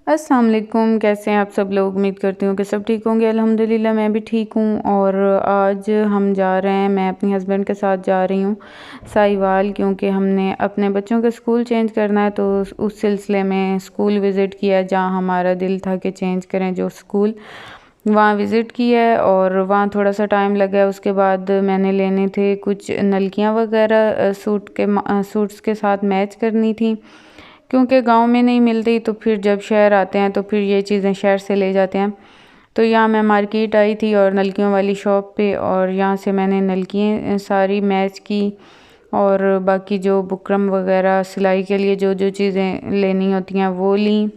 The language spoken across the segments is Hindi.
अस्सलाम वालेकुम, कैसे हैं आप सब लोग। उम्मीद करती हूँ कि सब ठीक होंगे। अल्हम्दुलिल्लाह मैं भी ठीक हूँ। और आज हम जा रहे हैं, मैं अपने हस्बैंड के साथ जा रही हूँ साहिवाल, क्योंकि हमने अपने बच्चों का स्कूल चेंज करना है। तो उस सिलसिले में स्कूल विज़िट किया जहाँ हमारा दिल था कि चेंज करें जो स्कूल, वहाँ विज़िट किया है और वहाँ थोड़ा सा टाइम लगा। उसके बाद मैंने लेने थे कुछ नलकियाँ वगैरह सूट्स के साथ मैच करनी थी, क्योंकि गांव में नहीं मिलती, तो फिर जब शहर आते हैं तो फिर ये चीज़ें शहर से ले जाते हैं। तो यहाँ मैं मार्केट आई थी और नलकियों वाली शॉप पे, और यहाँ से मैंने नलकियाँ सारी मैच की और बाकी जो बुकरम वगैरह सिलाई के लिए जो जो चीज़ें लेनी होती हैं वो ली।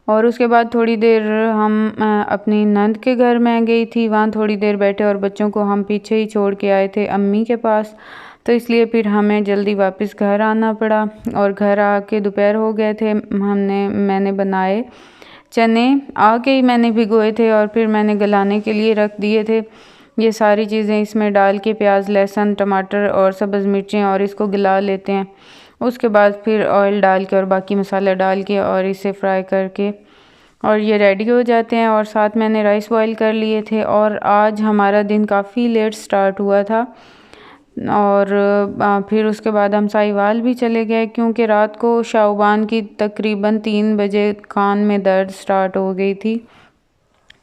और उसके बाद थोड़ी देर हम अपनी नंद के घर में गई थी, वहाँ थोड़ी देर बैठे और बच्चों को हम पीछे ही छोड़ के आए थे अम्मी के पास। तो इसलिए फिर हमें जल्दी वापस घर आना पड़ा और घर आके दोपहर हो गए थे। मैंने बनाए चने, आके ही मैंने भिगोए थे और फिर मैंने गलाने के लिए रख दिए थे। ये सारी चीज़ें इसमें डाल के प्याज, लहसुन, टमाटर और सब्ज़ मिर्चें, और इसको गला लेते हैं। उसके बाद फिर ऑयल डाल के और बाकी मसाला डाल के और इसे फ्राई करके और ये रेडी हो जाते हैं। और साथ मैंने राइस बॉईल कर लिए थे। और आज हमारा दिन काफ़ी लेट स्टार्ट हुआ था और फिर उसके बाद हम साहिवाल भी चले गए, क्योंकि रात को शाहबान की तकरीबन 3 बजे कान में दर्द स्टार्ट हो गई थी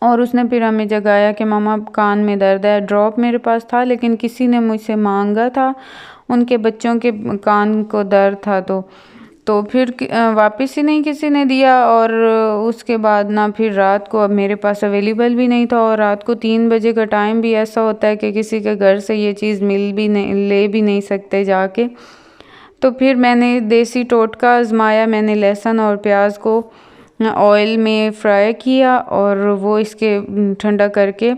और उसने फिर हमें जगाया कि मामा कान में दर्द है। ड्रॉप मेरे पास था, लेकिन किसी ने मुझसे मांगा था, उनके बच्चों के कान को दर्द था। तो फिर वापस ही नहीं किसी ने दिया। और उसके बाद ना फिर रात को अब मेरे पास अवेलेबल भी नहीं था, और रात को 3 बजे का टाइम भी ऐसा होता है कि किसी के घर से ये चीज़ मिल भी नहीं, ले भी नहीं सकते जाके। तो फिर मैंने देसी टोटका आजमाया। मैंने लहसुन और प्याज को ऑयल में फ्राई किया और वो इसके ठंडा करके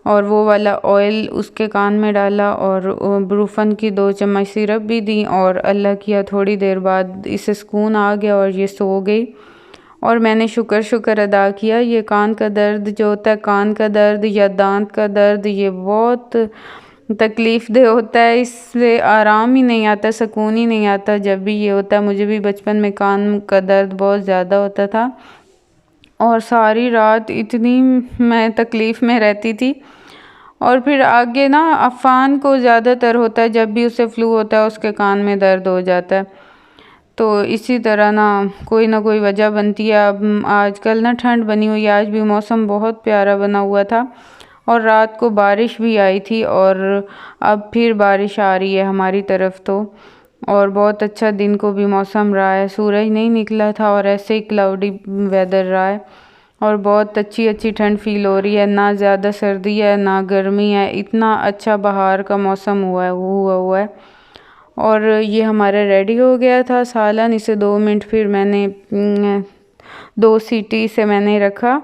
और वो वाला ऑयल उसके कान में डाला और ब्रूफन की 2 चम्मच सिरप भी दी, और अल्लाह किया थोड़ी देर बाद इसे सुकून आ गया और ये सो गई। और मैंने शुक्र अदा किया। ये कान का दर्द जो होता है, कान का दर्द या दांत का दर्द, ये बहुत तकलीफ़ दे होता है, इससे आराम ही नहीं आता, सुकून ही नहीं आता जब भी ये होता है। मुझे भी बचपन में कान का दर्द बहुत ज़्यादा होता था और सारी रात इतनी मैं तकलीफ़ में रहती थी। और फिर आगे ना अफ़ान को ज़्यादातर होता है, जब भी उसे फ्लू होता है उसके कान में दर्द हो जाता है। तो इसी तरह ना कोई वजह बनती है। अब आजकल ना ठंड बनी हुई है, आज भी मौसम बहुत प्यारा बना हुआ था और रात को बारिश भी आई थी और अब फिर बारिश आ रही है हमारी तरफ। तो और बहुत अच्छा दिन को भी मौसम रहा है, सूरज नहीं निकला था और ऐसे ही क्लाउडी वेदर रहा है और बहुत अच्छी अच्छी ठंड फील हो रही है। ना ज़्यादा सर्दी है ना गर्मी है, इतना अच्छा बाहर का मौसम हुआ है। और ये हमारा रेडी हो गया था सालन। इसे 2 मिनट फिर मैंने 2 सीटी से मैंने रखा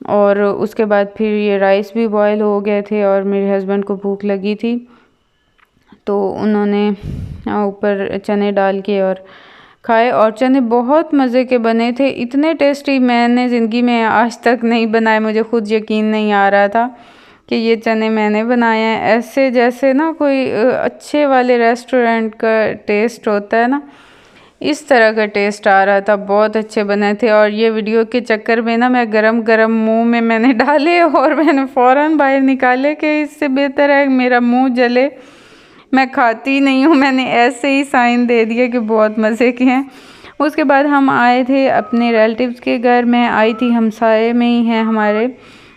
और उसके बाद फिर ये राइस भी बॉयल हो गए थे और मेरे हस्बैंड को भूख लगी थी, तो उन्होंने ऊपर चने डाल के और खाए। और चने बहुत मज़े के बने थे, इतने टेस्टी मैंने ज़िंदगी में आज तक नहीं बनाए। मुझे खुद यकीन नहीं आ रहा था कि ये चने मैंने बनाए हैं, ऐसे जैसे ना कोई अच्छे वाले रेस्टोरेंट का टेस्ट होता है ना, इस तरह का टेस्ट आ रहा था। बहुत अच्छे बने थे। और ये वीडियो के चक्कर में ना मैं गरम गरम मुंह में मैंने डाले और मैंने फ़ौरन बाहर निकाले कि इससे बेहतर है मेरा मुंह जले, मैं खाती नहीं हूँ। मैंने ऐसे ही साइन दे दिया कि बहुत मज़े के हैं। उसके बाद हम आए थे अपने रिलेटिव्स के घर में, आई थी हमसाए में ही हैं हमारे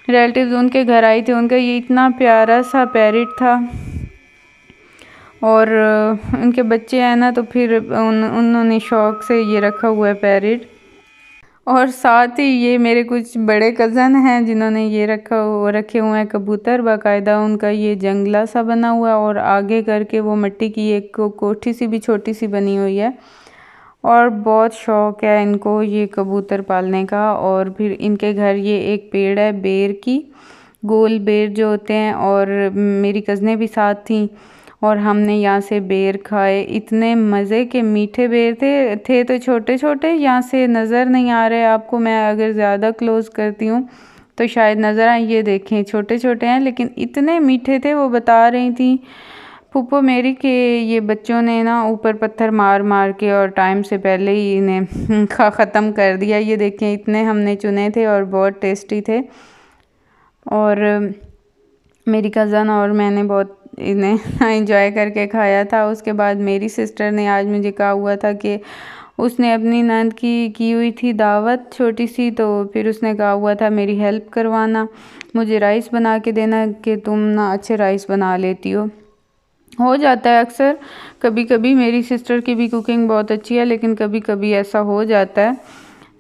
रिलेटिव्स, उनके घर आई थी। उनका ये इतना प्यारा सा पैरेट था और उनके बच्चे हैं ना, तो फिर उन्होंने शौक़ से ये रखा हुआ है पैरेट। और साथ ही ये मेरे कुछ बड़े कज़न हैं जिन्होंने ये रखे हुए हैं कबूतर, बाकायदा उनका ये जंगला सा बना हुआ है और आगे करके वो मिट्टी की एक कोठी सी भी छोटी सी बनी हुई है। और बहुत शौक़ है इनको ये कबूतर पालने का। और फिर इनके घर ये एक पेड़ है बेर की, गोल बेर जो होते हैं, और मेरी कज़नें भी साथ थीं और हमने यहाँ से बेर खाए। इतने मज़े के मीठे बेर थे तो छोटे छोटे, यहाँ से नज़र नहीं आ रहे आपको, मैं अगर ज़्यादा क्लोज़ करती हूँ तो शायद नज़र आए। ये देखें छोटे छोटे हैं लेकिन इतने मीठे थे। वो बता रही थी फूफो मेरी के ये बच्चों ने ना ऊपर पत्थर मार मार के और टाइम से पहले ही इन्हें ख़त्म कर दिया। ये देखें इतने हमने चुने थे और बहुत टेस्टी थे और मेरी कज़न और मैंने बहुत इन्हें एंजॉय करके खाया था। उसके बाद मेरी सिस्टर ने आज मुझे कहा हुआ था कि उसने अपनी नंद की हुई थी दावत छोटी सी, तो फिर उसने कहा हुआ था मेरी हेल्प करवाना, मुझे राइस बना के देना कि तुम ना अच्छे राइस बना लेती हो जाता है अक्सर, कभी कभी मेरी सिस्टर की भी कुकिंग बहुत अच्छी है, लेकिन कभी कभी ऐसा हो जाता है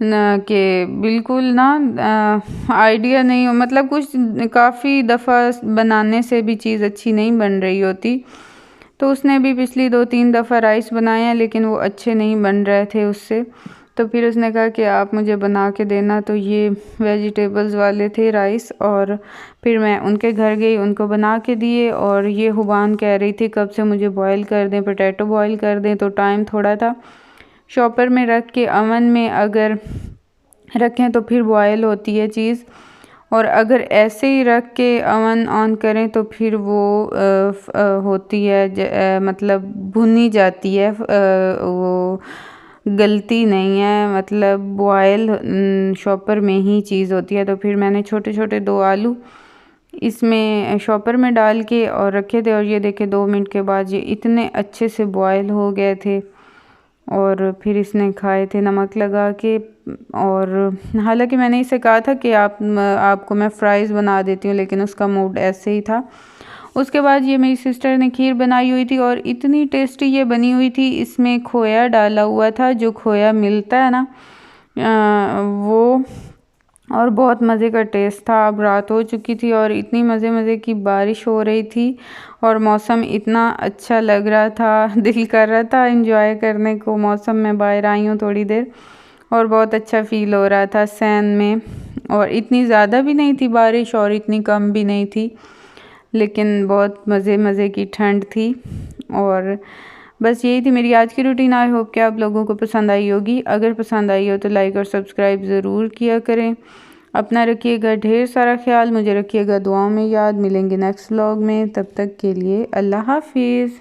ना कि बिल्कुल ना आइडिया नहीं हो, मतलब कुछ काफ़ी दफ़ा बनाने से भी चीज़ अच्छी नहीं बन रही होती। तो उसने भी पिछली 2-3 दफ़ा राइस बनाए हैं लेकिन वो अच्छे नहीं बन रहे थे उससे। तो फिर उसने कहा कि आप मुझे बना के देना। तो ये वेजिटेबल्स वाले थे राइस, और फिर मैं उनके घर गई, उनको बना के दिए। और ये हुबान कह रही थी कब से मुझे बॉईल कर दें, पोटैटो बॉईल कर दें, तो टाइम थोड़ा था। शॉपर में रख के अवन में अगर रखें तो फिर बॉयल होती है चीज़, और अगर ऐसे ही रख के अवन ऑन करें तो फिर वो होती है मतलब भुनी जाती है, वो गलती नहीं है, मतलब बॉयल शॉपर में ही चीज़ होती है। तो फिर मैंने छोटे छोटे 2 आलू इसमें शॉपर में डाल के और रखे थे, और ये देखे 2 मिनट के बाद ये इतने अच्छे से बॉयल हो गए थे। और फिर इसने खाए थे नमक लगा के। और हालांकि मैंने इसे कहा था कि आपको मैं फ़्राइज़ बना देती हूँ, लेकिन उसका मूड ऐसे ही था। उसके बाद ये मेरी सिस्टर ने खीर बनाई हुई थी और इतनी टेस्टी ये बनी हुई थी, इसमें खोया डाला हुआ था, जो खोया मिलता है ना वो, और बहुत मज़े का टेस्ट था। अब रात हो चुकी थी और इतनी मज़े की बारिश हो रही थी और मौसम इतना अच्छा लग रहा था, दिल कर रहा था एंजॉय करने को। मौसम में बाहर आई हूँ थोड़ी देर और बहुत अच्छा फ़ील हो रहा था सैन में, और इतनी ज़्यादा भी नहीं थी बारिश और इतनी कम भी नहीं थी, लेकिन बहुत मज़े की ठंड थी। और बस यही थी मेरी आज की रूटीन। आई होप कि आप लोगों को पसंद आई होगी। अगर पसंद आई हो तो लाइक और सब्सक्राइब ज़रूर किया करें। अपना रखिएगा ढेर सारा ख्याल, मुझे रखिएगा दुआओं में याद। मिलेंगे नेक्स्ट व्लॉग में, तब तक के लिए अल्लाह हाफिज़।